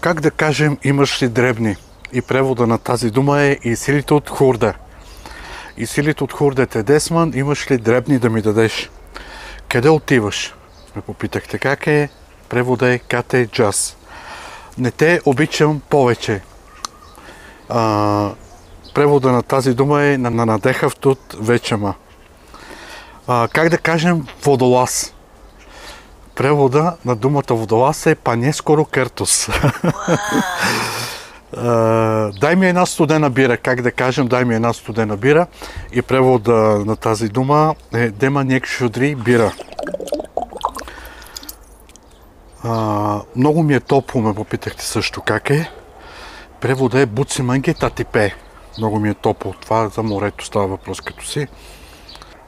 Как да кажем имаш ли дребни? И превода на тази дума е и силите от хурда. И силите от хурдете Десман, имаш ли дребни да ми дадеш? Къде отиваш? Ме попитахте как е. Превода е кате джаз. Не те обичам повече. Превода на тази дума е на надеха в тут вечама. Как да кажем водолаз? Превода на думата водолаз е панескоро къртус. Дай ми една студена бира. Как да кажем дай ми една студена бира? И превода на тази дума е дема нек шудри бира. Много ми е топло, ме попитахте също как е. Превода е буци манге татипе. Много ми е топло. Това за морето става въпрос като си.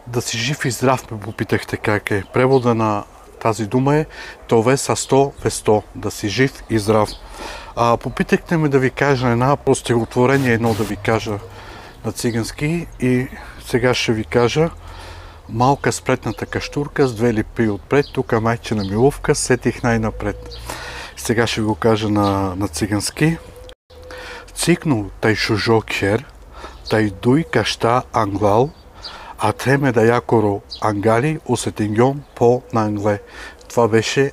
Да си жив и здрав, ме попитахте как е. Превода на тази дума е тове са 100 в 100. Да си жив и здрав. Попитахте ме да ви кажа една стихотворение, едно да ви кажа на цигански и сега ще ви кажа. Малка спретната каштурка с две липи отпред, тука майчина милувка, сетих най-напред. Сега ще го кажа на цигански. Цикнул тай шужокер, тай дуй каща англал, а теме да якоро ангали усетингьон по на англе. Това беше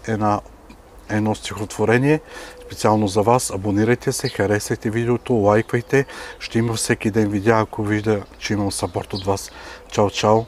едно стихотворение специално за вас. Абонирайте се, харесайте видеото, лайквайте. Ще има всеки ден видеа, ако вижда, че имам сапорт от вас. Чао, чао!